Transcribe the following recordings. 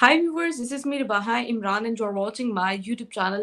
Hi viewers, this is me Rabaha Imran and you're watching my YouTube channel.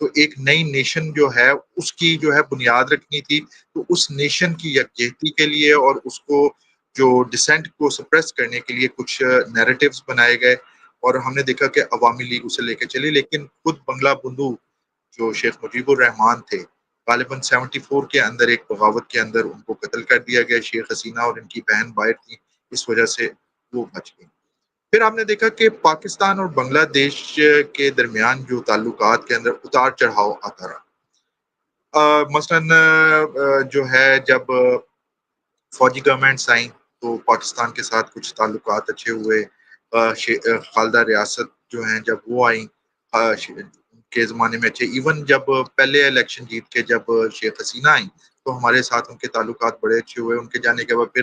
تو ایک نئی nation جو ہے اس کی جو ہے بنیاد رکھنی تھی. تو اس نیشن کی یکجہتی کے لیے اور اس کو جو ڈسینٹ کو سپریس کرنے کے لیے کچھ نیریٹیوز بنائے گئے, اور ہم نے دیکھا کہ عوامی لیگ اسے لے کے چلی. لیکن خود بنگلہ بندو جو شیخ مجیب الرحمان تھے, غالباً 74 کے اندر ایک بغاوت کے اندر ان کو قتل کر دیا گیا. شیخ حسینہ اور ان کی بہن باہر تھی, اس وجہ سے وہ بچ گئی. پھر ہم نے دیکھا کہ پاکستان اور بنگلہ دیش کے درمیان جو تعلقات کے اندر اتار چڑھاؤ آتا رہا. مثلاً جو ہے جب فوجی گورنمنٹس آئیں تو پاکستان کے ساتھ کچھ تعلقات اچھے ہوئے. خالدہ ریاست جو ہیں جب وہ آئیں کے زمانے میں اچھے. ایون جب پہلے الیکشن جیت کے جب شیخ حسینہ آئیں تو ہمارے ساتھ ان کے تعلقات بڑے اچھے ہوئے. ان کے جانے کے بعد پھر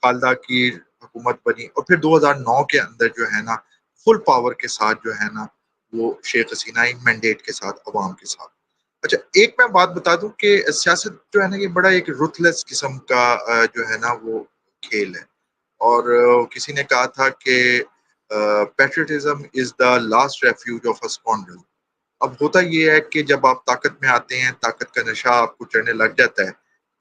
خالدہ کی حکومت بنی, اور پھر 2009 کے اندر جو ہے نا فل پاور کے ساتھ جو ہے نا وہ شیخ حسینہ آئی مینڈیٹ کے ساتھ, عوام کے ساتھ. اچھا, ایک میں بات بتا دوں کہ سیاست جو ہے نا یہ بڑا ایک رuthless قسم کا جو ہے نا وہ کھیل ہے. اور کسی نے کہا تھا کہ patriotism is the last refuge of a scoundrel. اب ہوتا یہ ہے کہ جب آپ طاقت میں آتے ہیں, طاقت کا نشہ آپ کو چڑھنے لگ جاتا ہے,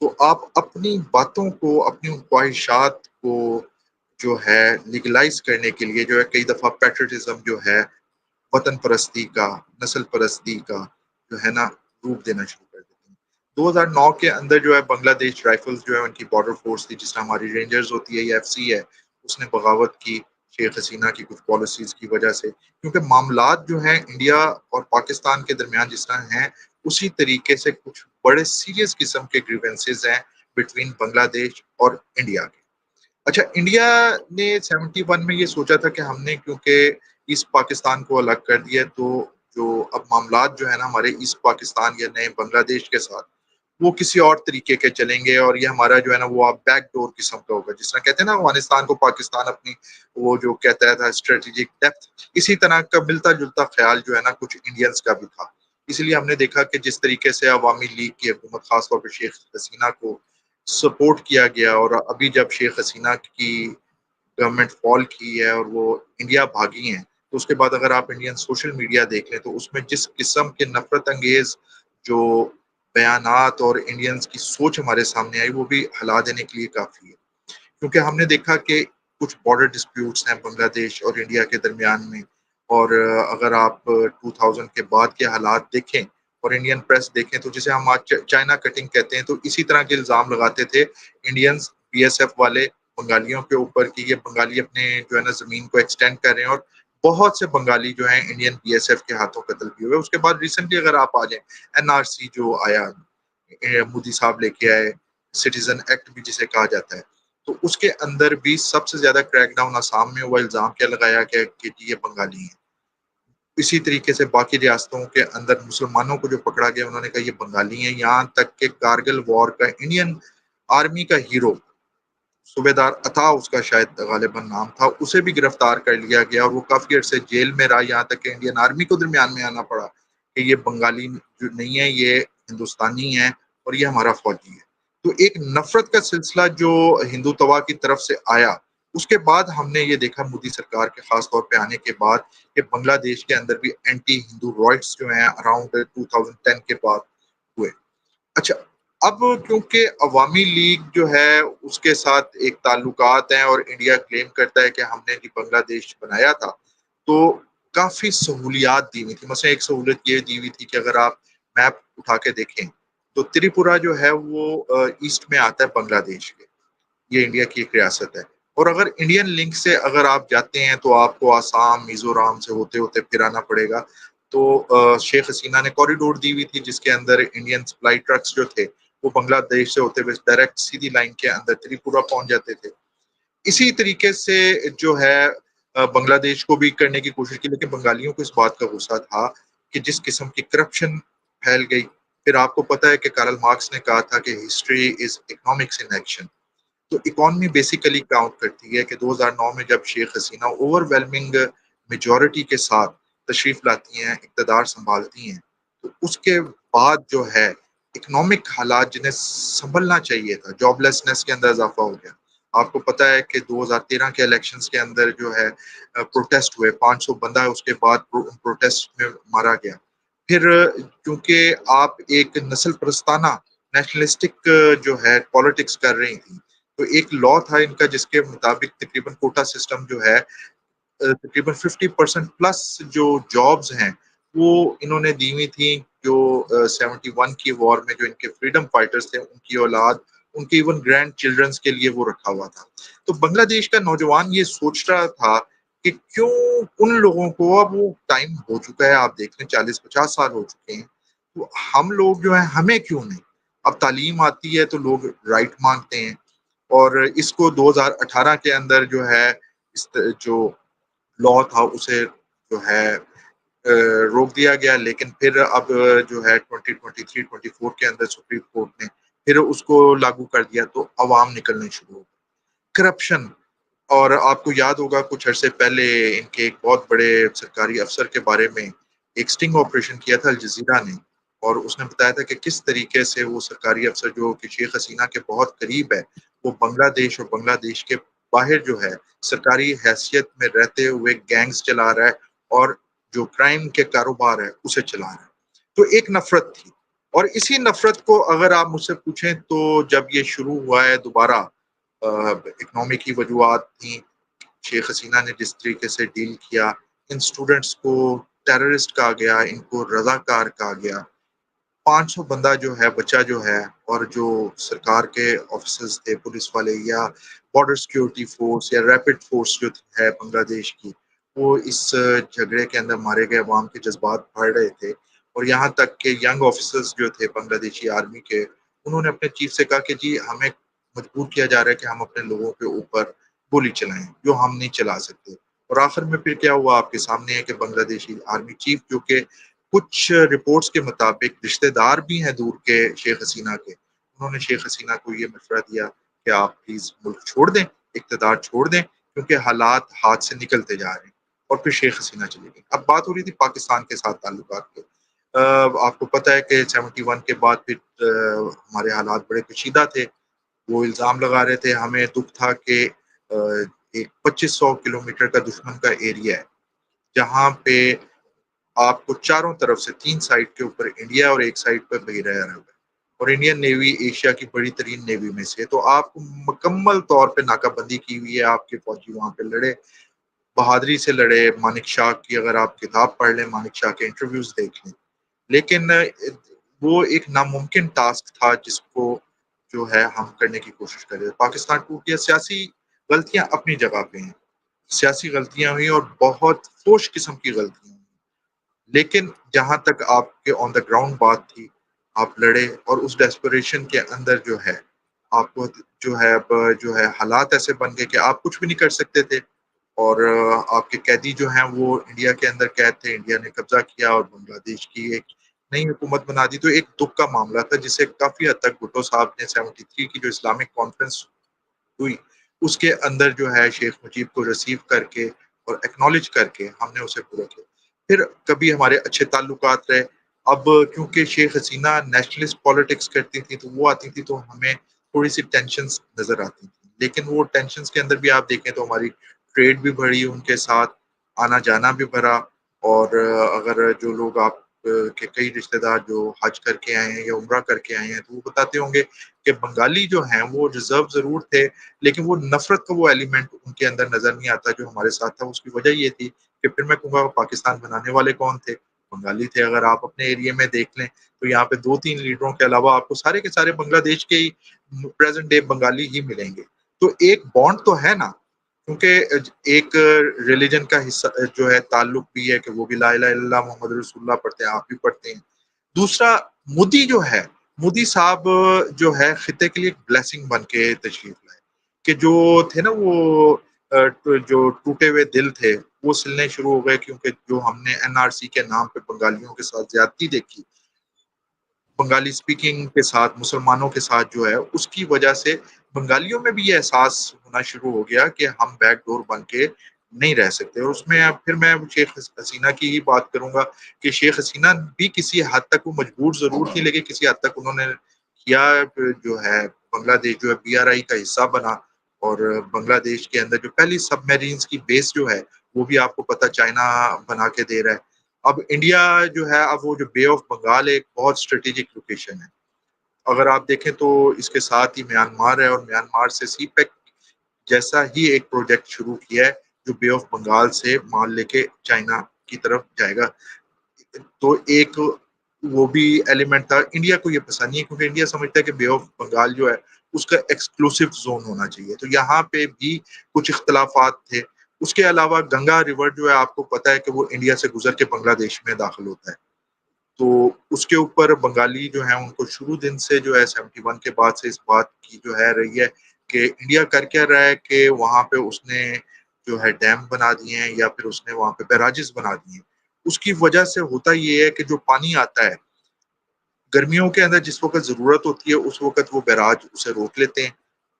تو آپ اپنی باتوں کو, اپنی خواہشات کو جو ہے لیگلائز کرنے کے لیے جو ہے کئی دفعہ پیٹریٹزم جو ہے وطن پرستی کا, نسل پرستی کا جو ہے نا روپ دینا شروع کر دیتے ہیں. 2009 کے اندر جو ہے بنگلہ دیش رائفلز جو ہے ان کی بارڈر فورس تھی, جس طرح ہماری رینجرز ہوتی ہے یا ایف سی ہے, اس نے بغاوت کی شیخ حسینہ کی کچھ پالیسیز کی وجہ سے. کیونکہ معاملات جو ہیں انڈیا اور پاکستان کے درمیان جس طرح ہیں, اسی طریقے سے کچھ بڑے سیریس قسم کے گریونسز ہیں بٹوین بنگلہ دیش اور انڈیا کے. اچھا, انڈیا نے 71 میں یہ سوچا تھا کہ ہم نے کیونکہ ایسٹ پاکستان کو الگ کر دیا, تو جو اب معاملات جو ہے نا ہمارے ایسٹ پاکستان یا نئے بنگلہ دیش کے ساتھ وہ کسی اور طریقے کے چلیں گے, اور یہ ہمارا جو ہے نا وہ بیک ڈور قسم کا ہوگا. جس طرح کہتے ہیں نا افغانستان کو پاکستان اپنی وہ جو کہتا تھا اسٹریٹجک ڈیپتھ, اسی طرح کا ملتا جلتا خیال جو ہے نا کچھ انڈینز کا بھی تھا. اس لیے ہم نے دیکھا کہ جس طریقے سے عوامی لیگ کی حکومت خاص طور پہ شیخ حسینہ کو سپورٹ کیا گیا, اور ابھی جب شیخ حسینہ کی گورنمنٹ فال کی ہے اور وہ انڈیا بھاگی ہیں, تو اس کے بعد اگر آپ انڈین سوشل میڈیا دیکھ لیں تو اس میں جس قسم کے نفرت انگیز جو بیانات اور انڈینز کی سوچ ہمارے سامنے آئی, وہ بھی ہلا دینے کے لیے کافی ہے. کیونکہ ہم نے دیکھا کہ کچھ بارڈر ڈسپیوٹس ہیں بنگلہ دیش اور انڈیا کے درمیان میں, اور اگر آپ 2000 کے بعد کے حالات دیکھیں اور انڈین پریس دیکھیں تو جسے ہم آج چائنا کٹنگ کہتے ہیں, تو اسی طرح کے الزام لگاتے تھے انڈینز بی ایس ایف والے بنگالیوں کے اوپر کہ یہ بنگالی اپنے جو ہے نا زمین کو ایکسٹینڈ کر رہے ہیں, اور بہت سے بنگالی جو ہیں انڈین بی ایس ایف کے ہاتھوں قتل بھی ہوئے. اس کے بعد ریسنٹلی اگر آپ آ جائیں این آر سی جو آیا, مودی صاحب لے کے آئے, سٹیزن ایکٹ بھی جسے کہا جاتا ہے, تو اس کے اندر بھی سب سے زیادہ کریک ڈاؤن آسام میں ہوا. الزام کیا لگایا گیا کہ یہ بنگالی ہیں. اسی طریقے سے باقی ریاستوں کے اندر مسلمانوں کو جو پکڑا گیا انہوں نے کہا یہ بنگالی ہیں. یہاں تک کہ کارگل وار کا انڈین آرمی کا ہیرو صوبیدار عطا اس کا شاید غالباً نام تھا, اسے بھی گرفتار کر لیا گیا, اور وہ کافی عرصے جیل میں رہا, یہاں تک کہ انڈین آرمی کو درمیان میں آنا پڑا کہ یہ بنگالی جو نہیں ہے, یہ ہندوستانی ہے اور یہ ہمارا فوجی ہے. تو ایک نفرت کا سلسلہ جو ہندو توا کی طرف سے آیا, اس کے بعد ہم نے یہ دیکھا مودی سرکار کے خاص طور پہ آنے کے بعد کہ بنگلہ دیش کے اندر بھی اینٹی ہندو رائٹس جو ہیں اراؤنڈ 2010 کے بعد ہوئے. اچھا, اب کیونکہ عوامی لیگ جو ہے اس کے ساتھ ایک تعلقات ہیں اور انڈیا کلیم کرتا ہے کہ ہم نے بنگلہ دیش بنایا تھا, تو کافی سہولیات دی ہوئی تھی. مثلا ایک سہولت یہ دی ہوئی تھی کہ اگر آپ میپ اٹھا کے دیکھیں تو تریپورہ جو ہے وہ ایسٹ میں آتا ہے بنگلہ دیش کے, یہ انڈیا کی ایک ریاست ہے. اور اگر انڈین لنک سے اگر آپ جاتے ہیں تو آپ کو آسام میزورام سے ہوتے ہوتے پھر آنا پڑے گا. تو شیخ حسینہ نے کوریڈور دی ہوئی تھی جس کے اندر انڈین سپلائی ٹرکس جو تھے وہ بنگلہ دیش سے ہوتے ہوئے ڈائریکٹ سیدھی لائن کے اندر تریپورہ پہنچ جاتے تھے. اسی طریقے سے جو ہے بنگلہ دیش کو بھی کرنے کی کوشش کی, لیکن بنگالیوں کو اس بات کا غصہ تھا کہ جس قسم کی کرپشن پھیل گئی. پھر آپ کو پتا ہے کہ کارل مارکس نے کہا تھا کہ history is economics in action. تو اکانومی بیسیکلی کاؤنٹ کرتی ہے کہ 2009 میں جب Sheikh Hasina over whelming majority کے ساتھ تشریف لاتی ہیں, اقتدار سنبھالتی ہیں, تو اس کے بعد جو ہے اکنامک حالات جنہیں سنبھلنا چاہیے تھا, جاب لیسنس کے اندر اضافہ ہو گیا. آپ کو پتا ہے کہ 2013 کے الیکشنز کے اندر جو ہے پروٹیسٹ ہوئے, 500 بندہ اس کے بعد پروٹیسٹ میں مارا گیا. پھر چونکہ آپ ایک نسل پرستانہ نیشنلسٹک جو ہے پالیٹکس کر رہی تھی، تو ایک لا تھا ان کا جس کے مطابق تقریباً کوٹا سسٹم جو ہے تقریباً 50% پلس جو جابز ہیں وہ انہوں نے دی ہوئی تھیں، جو 71 کی وار میں جو ان کے فریڈم فائٹرز تھے ان کی اولاد، ان کے ایون گرینڈ چلڈرنس کے لیے وہ رکھا ہوا تھا۔ تو بنگلہ دیش کا نوجوان یہ سوچ رہا تھا کہ کیوں ان لوگوں کو، اب وہ ٹائم ہو چکا ہے، آپ دیکھ لیں 40-50 سال ہو چکے ہیں، تو ہم لوگ جو ہیں ہمیں کیوں نہیں؟ اب تعلیم آتی ہے تو لوگ رائٹ مانگتے ہیں، اور اس کو 2018 کے اندر جو ہے جو لا تھا اسے جو ہے روک دیا گیا، لیکن پھر اب جو ہے 2023-24 کے اندر سپریم کورٹ نے پھر اس کو لاگو کر دیا، تو عوام نکلنے شروع ہو گئے۔ کرپشن، اور آپ کو یاد ہوگا کچھ عرصے پہلے ان کے ایک بہت بڑے سرکاری افسر کے بارے میں ایک سٹنگ آپریشن کیا تھا الجزیرہ نے، اور اس نے بتایا تھا کہ کس طریقے سے وہ سرکاری افسر جو کہ شیخ حسینہ کے بہت قریب ہے، وہ بنگلہ دیش اور بنگلہ دیش کے باہر جو ہے سرکاری حیثیت میں رہتے ہوئے گینگز چلا رہا ہے، اور جو کرائم کے کاروبار ہے اسے چلا رہا ہے۔ تو ایک نفرت تھی، اور اسی نفرت کو اگر آپ مجھ سے پوچھیں تو جب یہ شروع ہوا ہے دوبارہ، اکنامی کی وجوہات تھیں، شیخ حسینہ نے جس طریقے سے ڈیل کیا، ان سٹوڈنٹس کو ٹیررسٹ کہا گیا، ان کو رضاکار کہا گیا، 500 بندہ جو ہے بچہ جو ہے، اور جو سرکار کے آفیسرز تھے، پولیس والے یا بارڈر سیکیورٹی فورس یا ریپڈ فورس جو ہے بنگلہ دیش کی، وہ اس جھگڑے کے اندر مارے گئے، عوام کے جذبات بڑھ رہے تھے، اور یہاں تک کہ ینگ آفیسرز جو تھے بنگلہ دیشی آرمی کے، انہوں نے اپنے چیف سے کہا کہ جی ہمیں مجبور کیا جا رہا ہے کہ ہم اپنے لوگوں کے اوپر گولی چلائیں جو ہم نہیں چلا سکتے۔ اور آخر میں پھر کیا ہوا آپ کے سامنے ہے کہ بنگلہ دیشی آرمی چیف، جو کہ کچھ رپورٹس کے مطابق رشتہ دار بھی ہیں دور کے شیخ حسینہ کے، انہوں نے شیخ حسینہ کو یہ مشورہ دیا کہ آپ پلیز ملک چھوڑ دیں، اقتدار چھوڑ دیں، کیونکہ حالات ہاتھ سے نکلتے جا رہے ہیں، اور پھر شیخ حسینہ چلی گئی۔ اب بات ہو رہی تھی پاکستان کے ساتھ تعلقات کے، آپ کو پتہ ہے کہ 71 کے بعد پھر ہمارے حالات بڑے کشیدہ تھے، وہ الزام لگا رہے تھے، ہمیں دکھ تھا کہ ایک 2500 کلومیٹر کا دشمن کا ایریا ہے، جہاں پہ آپ کو چاروں طرف سے 3 سائڈ کے اوپر انڈیا اور ایک سائڈ پر بحیرہ عرب ہے، اور انڈین نیوی ایشیا کی بڑی ترین نیوی میں سے ہے، تو آپ کو مکمل طور پہ ناکہ بندی کی ہوئی ہے، آپ کے فوجی وہاں پہ لڑے، بہادری سے لڑے، مانک شاہ کی اگر آپ کتاب پڑھ لیں، مانک شاہ کے انٹرویوز دیکھ لیں، لیکن وہ ایک ناممکن ٹاسک تھا جس کو جو ہے ہم کرنے کی کوشش کر رہے ہیں۔ پاکستان ٹوٹ گیا، سیاسی غلطیاں اپنی جگہ پہ ہیں، سیاسی غلطیاں ہوئی اور بہت فوش قسم کی غلطیاں ہوئی، لیکن جہاں تک آپ کے آن دا گراؤنڈ بات تھی، آپ لڑے، اور اس ڈیسپریشن کے اندر جو ہے آپ کو جو ہے اب جو ہے حالات ایسے بن گئے کہ آپ کچھ بھی نہیں کر سکتے تھے، اور آپ کے قیدی جو ہیں وہ انڈیا کے اندر قید تھے، انڈیا نے قبضہ کیا اور بنگلہ دیش کی ایک نئی حکومت بنا دی، تو ایک دکھ کا معاملہ تھا جسے کافی حد تک بھٹو صاحب نے 73 کی جو اسلامک کانفرنس ہوئی اس کے اندر جو ہے شیخ مجیب کو ریسیو کر کے اور ایکنالج کر کے ہم نے اسے پورا کیا۔ پھر کبھی ہمارے اچھے تعلقات رہے، اب کیونکہ شیخ حسینہ نیشنلسٹ پالیٹکس کرتی تھی تو وہ آتی تھی تو ہمیں تھوڑی سی ٹینشنز نظر آتی تھی، لیکن وہ ٹینشنز کے اندر بھی آپ دیکھیں تو ہماری ٹریڈ بھی بڑھی، ان کے ساتھ آنا جانا بھی بڑھا، اور اگر جو لوگ آپ کے کئی رشتہ دار جو حج کر کے آئے ہیں یا عمرہ کر کے آئے ہیں تو وہ بتاتے ہوں گے کہ بنگالی جو ہیں وہ ریزرو ضرور تھے، لیکن وہ نفرت کا وہ ایلیمنٹ ان کے اندر نظر نہیں آتا جو ہمارے ساتھ تھا۔ اس کی وجہ یہ تھی کہ پھر میں کہوں گا پاکستان بنانے والے کون تھے؟ بنگالی تھے۔ اگر آپ اپنے ایریے میں دیکھ لیں تو یہاں پہ 2-3 لیڈروں کے علاوہ آپ کو سارے کے سارے بنگلہ دیش کے ہی پریزنٹ ڈے بنگالی ہی ملیں گے، تو ایک بانڈ تو ہے نا، کیونکہ ایک ریلیجن کا حصہ جو ہے تعلق بھی ہے کہ وہ بھی لا الہ الا اللہ محمد رسول اللہ پڑھتے ہیں، آپ بھی پڑھتے ہیں۔ دوسرا، مودی جو ہے، مودی صاحب جو ہے خطے کے لیے ایک بلیسنگ بن کے تشریف لائے، کہ جو تھے نا وہ جو ٹوٹے ہوئے دل تھے وہ سلنے شروع ہو گئے، کیونکہ جو ہم نے این آر سی کے نام پہ بنگالیوں کے ساتھ زیادتی دیکھی، بنگالی اسپیکنگ کے ساتھ مسلمانوں کے ساتھ جو ہے، اس کی وجہ سے بنگالیوں میں بھی یہ احساس ہونا شروع ہو گیا کہ ہم بیک ڈور بن کے نہیں رہ سکتے۔ اور اس میں پھر میں شیخ حسینہ کی ہی بات کروں گا کہ شیخ حسینہ بھی کسی حد تک وہ مجبور ضرور تھی، لیکن کسی حد تک انہوں نے کیا جو ہے بنگلہ دیش جو ہے بی آر آئی کا حصہ بنا، اور بنگلہ دیش کے اندر جو پہلی سب میرینز کی بیس جو ہے وہ بھی آپ کو پتہ چائنا بنا کے دے رہا ہے۔ اب انڈیا جو ہے اب وہ جو بے آف بنگال ہے ایک بہت اسٹریٹجک لوکیشن ہے. اگر آپ دیکھیں تو اس کے ساتھ ہی میانمار ہے اور میانمار سے سی پیک جیسا ہی ایک پروجیکٹ شروع کیا ہے جو بے آف بنگال سے مال لے کے چائنا کی طرف جائے گا. تو ایک وہ بھی ایلیمنٹ تھا. انڈیا کو یہ پسند نہیں ہے کیونکہ انڈیا سمجھتا ہے کہ بے آف بنگال جو ہے اس کا ایکسکلوسیو زون ہونا چاہیے. تو یہاں پہ بھی کچھ اختلافات تھے. اس کے علاوہ گنگا ریور جو ہے آپ کو پتا ہے کہ وہ انڈیا سے گزر کے بنگلہ دیش میں داخل ہوتا ہے. تو اس کے اوپر بنگالی جو ہیں ان کو شروع دن سے جو ہے 71 کے بعد سے اس بات کی جو ہے رہی ہے کہ انڈیا کر کیا رہا ہے کہ وہاں پہ اس نے جو ہے ڈیم بنا دیے ہیں یا پھر اس نے وہاں پہ بیراجز بنا دیے ہیں. اس کی وجہ سے ہوتا یہ ہے کہ جو پانی آتا ہے گرمیوں کے اندر جس وقت ضرورت ہوتی ہے اس وقت وہ بیراج اسے روک لیتے ہیں.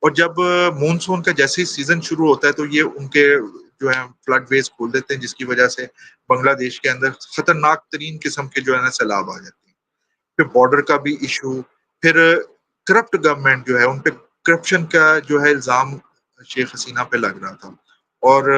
اور جب مونسون کا جیسے ہی سیزن شروع ہوتا ہے تو یہ ان کے جو ہے فلڈ ویز کھول دیتے ہیں جس کی وجہ سے بنگلہ دیش کے اندر خطرناک ترین قسم کے جو ہے نا سیلاب آ جاتے ہیں. پھر بارڈر کا بھی ایشو, پھر کرپٹ گورنمنٹ جو ہے ان پہ کرپشن کا جو ہے الزام شیخ حسینہ پہ لگ رہا تھا. اور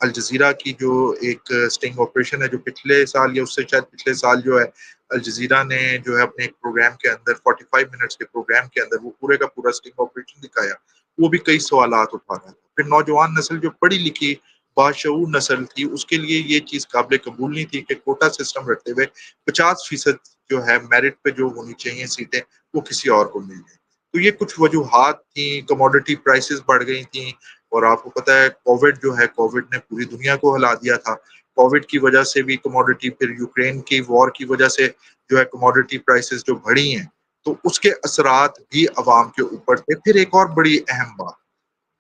الجزیرہ کی جو ایک سٹنگ آپریشن ہے جو پچھلے سال یا اس سے شاید پچھلے سال جو ہے الجزیرہ نے جو ہے اپنے ایک پروگرام کے اندر 45 منٹس کے پروگرام کے اندر وہ پورے کا پورا سٹنگ آپریشن دکھایا, وہ بھی کئی سوالات اٹھا رہا تھا. پھر نوجوان نسل جو پڑھی لکھی باشعور نسل تھی اس کے لیے یہ چیز قابل قبول نہیں تھی کہ کوٹا سسٹم رکھتے ہوئے 50% جو ہے میرٹ پہ جو ہونی چاہیے سیٹیں وہ کسی اور کو مل جائیں. تو یہ کچھ وجوہات تھیں. کموڈٹی پرائسز بڑھ گئی تھیں اور آپ کو پتا ہے کووڈ جو ہے کووڈ نے پوری دنیا کو ہلا دیا تھا. کووڈ کی وجہ سے بھی کموڈٹی, پھر یوکرین کی وار کی وجہ سے جو ہے کموڈٹی پرائسز جو بڑھی ہیں تو اس کے اثرات بھی عوام کے اوپر تھے. پھر ایک اور بڑی اہم بات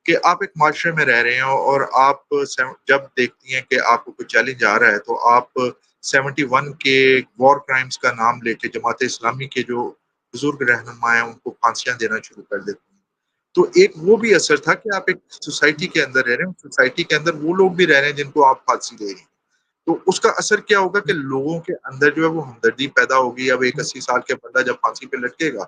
کہ آپ ایک معاشرے میں رہ رہے ہیں اور آپ جب دیکھتی ہیں کہ آپ کو کوئی چیلنج آ رہا ہے تو آپ 71 کے وار کرائمز کا نام لے کے جماعت اسلامی کے جو بزرگ رہنما ہیں ان کو پھانسیاں دینا شروع کر دیتے ہیں. تو ایک وہ بھی اثر تھا کہ آپ ایک سوسائٹی کے اندر رہ رہے ہیں, سوسائٹی کے اندر وہ لوگ بھی رہ رہے ہیں جن کو آپ پھانسی دے رہے ہیں. تو اس کا اثر کیا ہوگا کہ لوگوں کے اندر جو ہے وہ ہمدردی پیدا ہوگی. اب ایک 80 سال کے بندہ جب پھانسی پہ لٹکے گا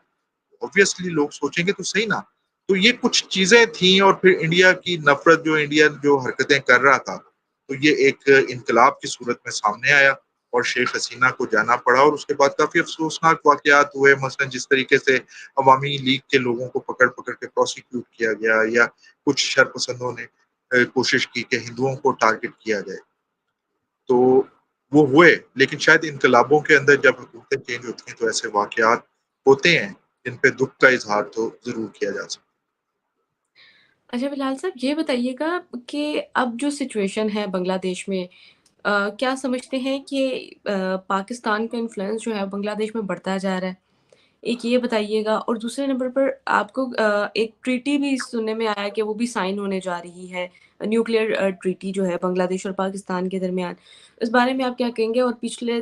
obviously لوگ سوچیں گے تو صحیح نا. تو یہ کچھ چیزیں تھیں. اور پھر انڈیا کی نفرت جو انڈیا جو حرکتیں کر رہا تھا تو یہ ایک انقلاب کی صورت میں سامنے آیا اور شیخ حسینہ کو جانا پڑا. اور اس کے بعد کافی افسوسناک واقعات ہوئے, مثلا جس طریقے سے عوامی لیگ کے لوگوں کو پکڑ پکڑ کے پروسیکیوٹ کیا گیا یا کچھ شرپسندوں نے کوشش کی کہ ہندوؤں کو ٹارگٹ کیا جائے. تو وہ ہوئے, لیکن شاید انقلابوں کے اندر جب حکومتیں چینج ہوتی ہیں تو ایسے واقعات ہوتے ہیں جن پہ دکھ کا اظہار تو ضرور کیا جا سکتا. اچھا بلال صاحب یہ بتائیے گا کہ اب جو سچویشن ہے بنگلہ دیش میں کیا سمجھتے ہیں کہ پاکستان کا انفلوئنس جو ہے بنگلہ دیش میں بڑھتا جا رہا ہے؟ ایک یہ بتائیے گا. اور دوسرے نمبر پر آپ کو ایک ٹریٹی بھی سننے میں آیا کہ وہ بھی سائن ہونے جا رہی ہے, نیوکلیئر ٹریٹی جو ہے بنگلہ دیش اور پاکستان کے درمیان. اس بارے میں آپ کیا کہیں گے؟ اور پچھلے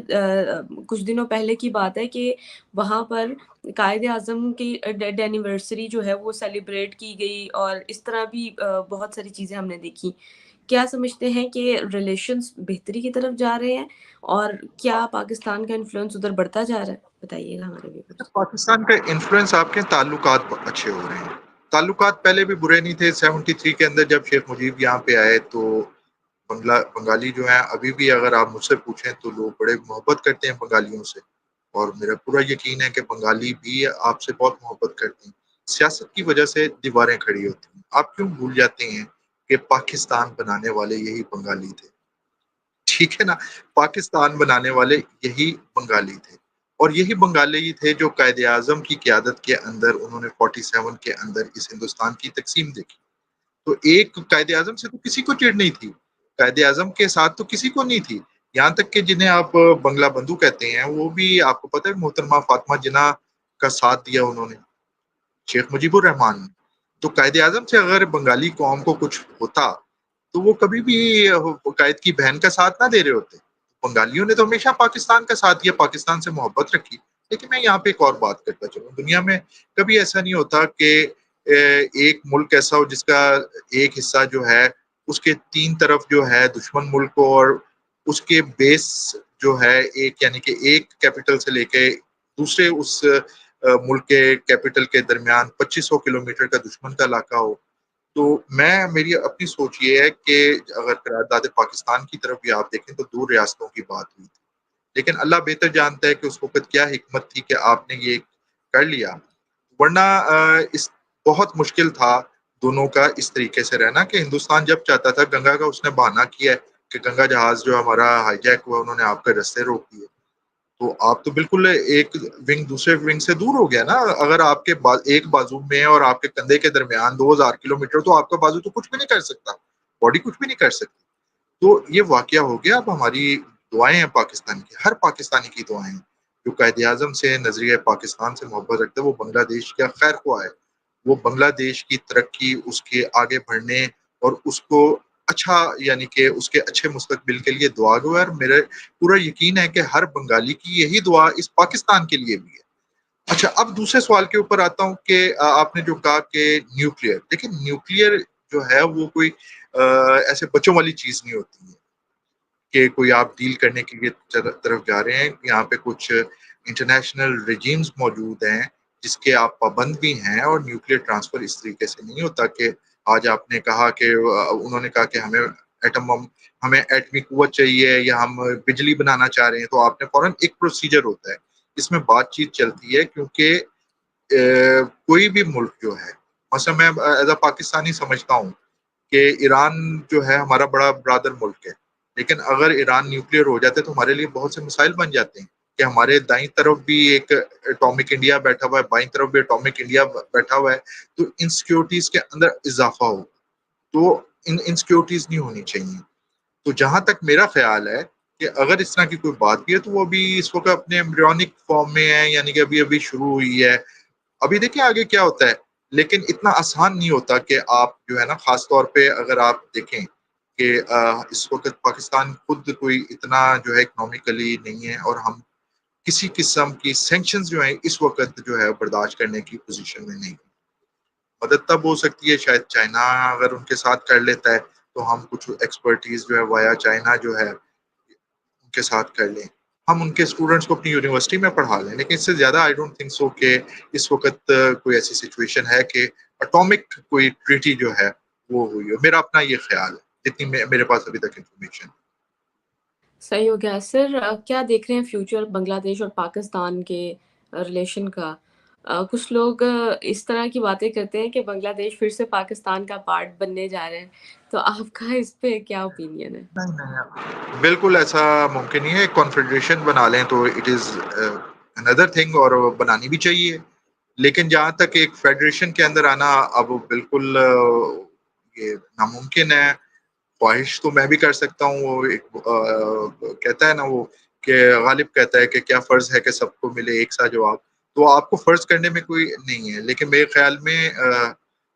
کچھ دنوں پہلے کی بات ہے کہ وہاں پر قائد اعظم کی ڈیڈ اینیورسری جو ہے وہ سیلیبریٹ کی گئی اور اس طرح بھی بہت ساری چیزیں ہم نے دیکھی. کیا سمجھتے ہیں کہ ریلیشنز بہتری کی طرف جا رہے ہیں اور کیا پاکستان کا انفلوئنس ادھر بڑھتا جا رہا ہے؟ بتائیے گا ہمارے ویورز. پاکستان کا انفلوئنس آپ کے تعلقات اچھے ہو رہے ہیں. تعلقات پہلے بھی برے نہیں تھے. 73 کے اندر جب شیخ مجیب یہاں پہ آئے تو بنگالی جو ہیں ابھی بھی اگر آپ مجھ سے پوچھیں تو لوگ بڑے محبت کرتے ہیں بنگالیوں سے, اور میرا پورا یقین ہے کہ بنگالی بھی آپ سے بہت محبت کرتے ہیں. سیاست کی وجہ سے دیواریں کھڑی ہوتی ہیں. آپ کیوں بھول جاتے ہیں کہ پاکستان بنانے والے یہی بنگالی تھے؟ ٹھیک ہے نا, پاکستان بنانے والے یہی بنگالی تھے اور یہی بنگالی تھے جو قائد اعظم کی قیادت کے اندر انہوں نے 47 کے اندر اس ہندوستان کی تقسیم دیکھی. تو ایک قائد اعظم سے تو کسی کو چڑ نہیں تھی, قائد اعظم کے ساتھ تو کسی کو نہیں تھی. یہاں تک کہ جنہیں آپ بنگلہ بندھو کہتے ہیں وہ بھی آپ کو پتہ ہے محترمہ فاطمہ جناح کا ساتھ دیا انہوں نے, شیخ مجیب الرحمان نے. تو قائد اعظم سے اگر بنگالی قوم کو کچھ ہوتا تو وہ کبھی بھی قائد کی بہن کا ساتھ نہ دے رہے ہوتے. بنگالیوں نے تو ہمیشہ پاکستان کا ساتھ دیا, پاکستان سے محبت رکھی. لیکن میں یہاں پہ ایک اور بات کرتا چلوں, دنیا میں کبھی ایسا نہیں ہوتا کہ ایک ملک ایسا ہو جس کا ایک حصہ جو ہے اس کے 3 طرف جو ہے دشمن ملک ہو اور اس کے بیس جو ہے ایک یعنی کہ ایک کیپٹل سے لے کے دوسرے اس ملک کے کیپٹل کے درمیان 2500 کلومیٹر کا دشمن کا علاقہ ہو. تو میری اپنی سوچ یہ ہے کہ اگر قرارداد پاکستان کی طرف بھی آپ دیکھیں تو 2 ریاستوں کی بات ہوئی تھی. لیکن اللہ بہتر جانتا ہے کہ اس وقت کیا حکمت تھی کہ آپ نے یہ کر لیا، ورنہ اس بہت مشکل تھا دونوں کا اس طریقے سے رہنا کہ ہندوستان جب چاہتا تھا، گنگا کا اس نے بہانہ کیا ہے کہ گنگا جہاز جو ہمارا ہائی جیک ہوا انہوں نے آپ کے رستے روک دیے، تو آپ تو بالکل ایک ونگ دوسرے ونگ سے دور ہو گیا نا. اگر آپ کے ایک بازو میں اور آپ کے کندھے کے درمیان 2000 کلومیٹر، تو آپ کا بازو تو کچھ بھی نہیں کر سکتا، باڈی کچھ بھی نہیں کر سکتی. تو یہ واقعہ ہو گیا. اب ہماری دعائیں ہیں پاکستان کی، ہر پاکستانی کی دعائیں ہیں جو قائد اعظم سے نظریہ پاکستان سے محبت رکھتے ہیں، وہ بنگلہ دیش کا خیر خواہ ہے، وہ بنگلہ دیش کی ترقی، اس کے آگے بڑھنے اور اس کو اچھا، یعنی کہ اس کے اچھے مستقبل کے لیے دعا گو ہے. اور میرے پورا یقین ہے کہ ہر بنگالی کی یہی دعا اس پاکستان کے لیے بھی ہے. اچھا، اب دوسرے سوال کے اوپر آتا ہوں کہ آپ نے جو کہا کہ نیوکلیئر، لیکن نیوکلیئر جو ہے وہ کوئی ایسے بچوں والی چیز نہیں ہوتی ہے کہ کوئی آپ ڈیل کرنے کے لیے طرف جا رہے ہیں. یہاں پہ کچھ انٹرنیشنل ریجیمز موجود ہیں جس کے آپ پابند بھی ہیں، اور نیوکلیئر ٹرانسفر اس طریقے سے نہیں ہوتا کہ آج آپ نے کہا کہ انہوں نے کہا کہ ہمیں ایٹمی قوت چاہیے یا ہم بجلی بنانا چاہ رہے ہیں، تو آپ نے فوراً ایک پروسیجر ہوتا ہے، اس میں بات چیت چلتی ہے. کیونکہ کوئی بھی ملک جو ہے، مثلا میں ایز اے پاکستانی سمجھتا ہوں کہ ایران جو ہے ہمارا بڑا برادر ملک ہے، لیکن اگر ایران نیوکلیئر ہو جاتے تو ہمارے لیے بہت سے مسائل بن جاتے ہیں کہ ہمارے دائیں طرف بھی ایک اٹامک انڈیا بیٹھا ہوا ہے، بائیں طرف بھی اٹامک انڈیا بیٹھا ہوا ہے، تو انسیکیورٹیز کے اندر اضافہ ہو، تو انسیکیورٹیز نہیں ہونی چاہیے. تو جہاں تک میرا خیال ہے کہ اگر اس طرح کی کوئی بات بھی ہے تو وہ ابھی اس وقت اپنے ایمبریونک فارم میں ہے، یعنی کہ ابھی شروع ہوئی ہے. ابھی دیکھیں آگے کیا ہوتا ہے، لیکن اتنا آسان نہیں ہوتا کہ آپ جو ہے نا، خاص طور پہ اگر آپ دیکھیں کہ اس وقت پاکستان خود کوئی اتنا جو ہے اکنامکلی نہیں ہے، اور ہم کسی قسم کی سینکشنز جو ہیں اس وقت جو ہے برداشت کرنے کی پوزیشن میں نہیں. مدد تب ہو سکتی ہے شاید چائنا اگر ان کے ساتھ کر لیتا ہے، تو ہم کچھ ایکسپرٹیز جو ہے وایا چائنا جو ہے ان کے ساتھ کر لیں، ہم ان کے اسٹوڈنٹس کو اپنی یونیورسٹی میں پڑھا لیں. لیکن اس سے زیادہ آئی ڈونٹ تھنک سو کہ اس وقت کوئی ایسی سچویشن ہے کہ اٹامک کوئی ٹریٹی جو ہے وہ ہوئی ہو. میرا اپنا یہ خیال ہے جتنی میرے پاس ابھی تک انفارمیشن. صحیح ہو گیا سر. کیا دیکھ رہے ہیں فیوچر بنگلہ دیش اور پاکستان کے ریلیشن کا؟ کچھ لوگ اس طرح کی باتیں کرتے ہیں کہ بنگلہ دیش پھر سے پاکستان کا پارٹ بننے جا رہے ہیں، تو آپ کا اس پہ کیا اوپینین ہے؟ نہیں نہیں، بالکل ایسا ممکن نہیں ہے. کانفیڈریشن بنا لیں تو اٹ از اندر تھنگ، اور بنانی بھی چاہیے. لیکن جہاں تک ایک فیڈریشن کے اندر آنا، اب بالکل یہ ناممکن ہے. خواہش تو میں بھی کر سکتا ہوں، وہ ایک کہتا ہے نا وہ کہ غالب کہتا ہے کہ کیا فرض ہے کہ سب کو ملے ایک سا جواب. تو آپ کو فرض کرنے میں کوئی نہیں ہے، لیکن میرے خیال میں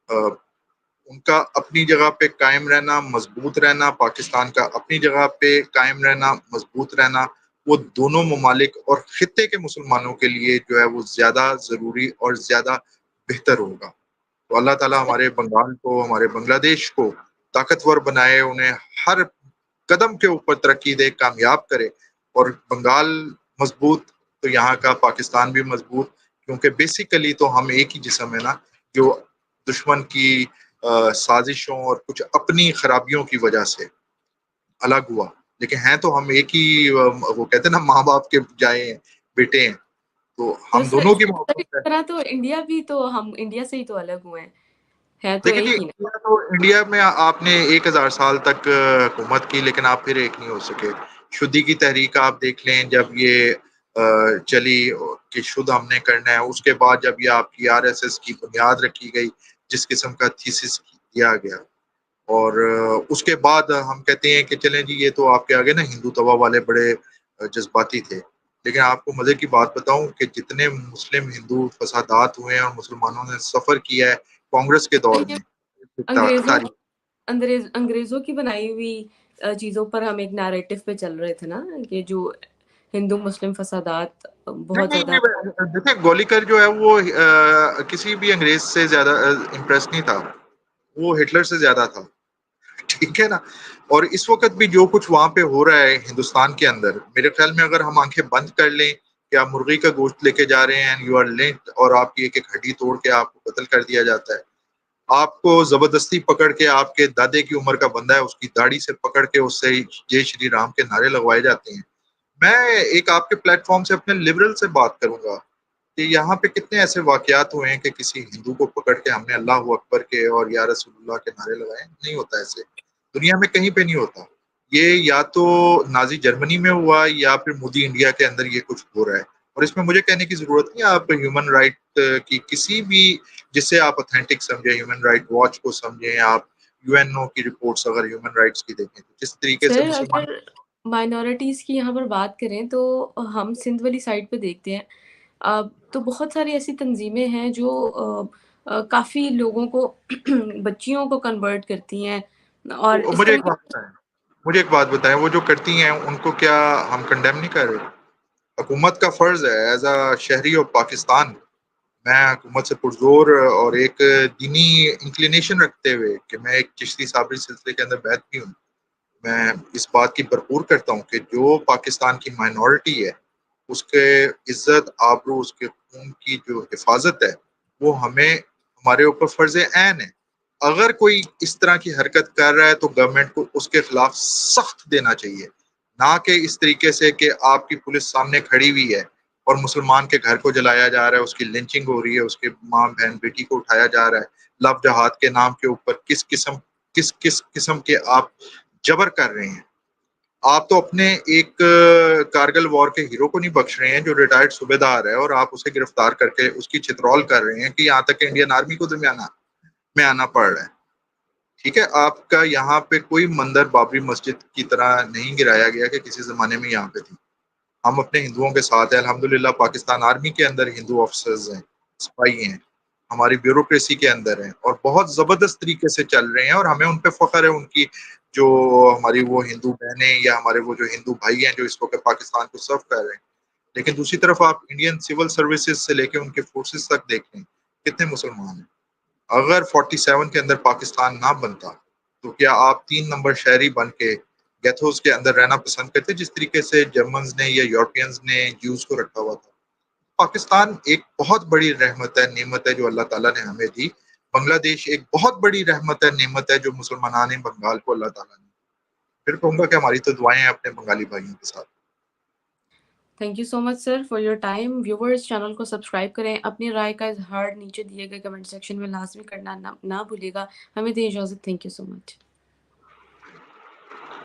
ان کا اپنی جگہ پہ قائم رہنا، مضبوط رہنا، پاکستان کا اپنی جگہ پہ قائم رہنا، مضبوط رہنا، وہ دونوں ممالک اور خطے کے مسلمانوں کے لیے جو ہے وہ زیادہ ضروری اور زیادہ بہتر ہوگا. تو اللہ تعالیٰ ہمارے بنگال کو، ہمارے بنگلہ دیش کو طاقتور بنائے، انہیں ہر قدم کے اوپر ترقی دے، کامیاب کرے. اور بنگال مضبوط تو یہاں کا پاکستان بھی مضبوط، کیونکہ بیسیکلی تو ہم ایک ہی جسم ہے نا، جو دشمن کی سازشوں اور کچھ اپنی خرابیوں کی وجہ سے الگ ہوا، لیکن ہیں تو ہم ایک ہی، وہ کہتے ہیں نا ماں باپ کے جائے بیٹے ہیں، تو تو ہم سر دونوں کی محبت اس ہے. طرح تو انڈیا بھی، تو ہم انڈیا سے ہی تو الگ ہوئے ہیں تو دیکھیں جی، ایک ہی نا. انڈیا میں آپ نے 1000 سال تک حکومت کی، لیکن آپ پھر ایک نہیں ہو سکے. شدی کی تحریک آپ دیکھ لیں، جب یہ چلی کہ شدھ ہم نے کرنا ہے، اس کے بعد جب یہ آپ کی RSS کی بنیاد رکھی گئی، جس قسم کا تھیسس دیا گیا، اور اس کے بعد ہم کہتے ہیں کہ چلیں جی یہ تو آپ کے آگے نا ہندو توا والے بڑے جذباتی تھے. لیکن آپ کو مزے کی بات بتاؤں کہ جتنے مسلم ہندو فسادات ہوئے ہیں اور مسلمانوں نے سفر کیا ہے کانگریس کے دور یہ میں انگریزوں تاریخ. انگریزوں کی بنائی ہوئی چیزوں پر ہم ایک نیریٹو پہ چل رہے تھے نا، کہ جو ہندو مسلم فسادات بہت نہیں زیادہ. نہیں، دیکھیں گولیکر جو ہے وہ کسی بھی انگریز سے زیادہ امپریس نہیں تھا، وہ ہٹلر سے زیادہ تھا. ٹھیک ہے نا. اور اس وقت بھی جو کچھ وہاں پہ ہو رہا ہے ہندوستان کے اندر، میرے خیال میں اگر ہم آنکھیں بند کر لیں کہ آپ مرغی کا گوشت لے کے جا رہے ہیں، یو آر لنکڈ، اور آپ کی ایک ایک ہڈی توڑ کے آپ کو قتل کر دیا جاتا ہے، آپ کو زبردستی پکڑ کے، آپ کے دادے کی عمر کا بندہ ہے اس کی داڑھی سے پکڑ کے اس سے جے شری رام کے نعرے لگوائے جاتے ہیں. میں ایک آپ کے پلیٹ فارم سے اپنے لبرل سے بات کروں گا کہ یہاں پہ کتنے ایسے واقعات ہوئے ہیں کہ کسی ہندو کو پکڑ کے ہم نے اللہ اکبر کے اور یا رسول اللہ کے نعرے لگائے. نہیں ہوتا ایسے, دنیا میں کہیں پہ نہیں ہوتا. یہ یا تو نازی جرمنی میں ہوا یا پھر مودی انڈیا کے اندر یہ کچھ ہو رہا ہے. اور اس میں مجھے کہنے کی ضرورت نہیں, آپ ہیومن رائٹ کی کسی بھی جسے آپ اتھینٹک سمجھیں, ہیومن رائٹ واچ کو سمجھیں, آپ یو این او کی رپورٹس اگر ہیومن رائٹس کی دیکھیں تو جس طریقے سے سر مسلمان. اگر مائنورٹیز کی یہاں پر بات کریں تو ہم سندھ والی سائڈ پہ دیکھتے ہیں تو بہت ساری ایسی تنظیمیں ہیں جو کافی لوگوں کو بچیوں کو کنورٹ کرتی ہیں اور اس مجھے ایک بات طریقے. بتائیں, مجھے ایک بات بتائیں, وہ جو کرتی ہیں ان کو کیا ہم کنڈیم نہیں کر رہے؟ حکومت کا فرض ہے ایز اے شہری آف پاکستان. میں حکومت سے پرزور اور ایک دینی انکلینیشن رکھتے ہوئے کہ میں ایک چشتی صابری سلسلے کے اندر بیعت بھی ہوں, میں اس بات کی بھرپور کرتا ہوں کہ جو پاکستان کی مائنورٹی ہے اس کے عزت آبرو, اس کے خون کی جو حفاظت ہے وہ ہمیں ہمارے اوپر فرض عین ہے. اگر کوئی اس طرح کی حرکت کر رہا ہے تو گورنمنٹ کو اس کے خلاف سخت دینا چاہیے, نہ کہ اس طریقے سے کہ آپ کی پولیس سامنے کھڑی ہوئی ہے اور مسلمان کے گھر کو جلایا جا رہا ہے, اس کی لنچنگ ہو رہی ہے, اس کے ماں بہن بیٹی کو اٹھایا جا رہا ہے, لو جہاد کے نام کے اوپر کس قسم کے آپ جبر کر رہے ہیں. آپ تو اپنے ایک کارگل وار کے ہیرو کو نہیں بخش رہے ہیں جو ریٹائرڈ صوبے دار ہے, اور آپ اسے گرفتار کر کے اس کی چترول کر رہے ہیں کہ یہاں تک کہ انڈین آرمی کو درمیانہ میں آنا پڑ رہا ہے. ٹھیک ہے, آپ کا یہاں پہ کوئی مندر بابری مسجد کی طرح نہیں گرایا گیا کہ کسی زمانے میں یہاں پہ تھی. ہم اپنے ہندوؤں کے ساتھ ہیں الحمدللہ. پاکستان آرمی کے اندر ہندو آفیسرز ہیں, سپاہی ہیں, ہماری بیوروکریسی کے اندر ہیں اور بہت زبردست طریقے سے چل رہے ہیں, اور ہمیں ان پہ فخر ہے. ان کی جو ہماری وہ ہندو بہنیں یا ہمارے وہ جو ہندو بھائی ہیں جو اس وقت پاکستان کو سرو کر رہے ہیں. لیکن دوسری طرف آپ انڈین سول سروسز سے لے کے ان کے فورسز تک دیکھ لیں کتنے مسلمان ہیں. اگر 47 کے اندر پاکستان نہ بنتا تو کیا آپ 3 نمبر شہری بن کے گیتھوز کے اندر رہنا پسند کرتے جس طریقے سے جرمنز نے یا یورپینز نے جیوز کو رکھا ہوا تھا؟ پاکستان ایک بہت بڑی رحمت ہے, نعمت ہے جو اللہ تعالیٰ نے ہمیں دی. بنگلہ دیش ایک بہت بڑی رحمت ہے, نعمت ہے جو مسلمانان بنگال کو اللہ تعالیٰ نے. پھر کہوں گا کہ ہماری تو دعائیں ہیں اپنے بنگالی بھائیوں کے ساتھ. Thank you so much sir for your time. Viewers channel کو سبسکرائب کریں, اپنی رائے کا اظہار نیچے دیے گئے کمنٹ سیکشن میں لازمی کرنا نہ بھولیے گا. ہمیں دیں اجازت. Thank you so much.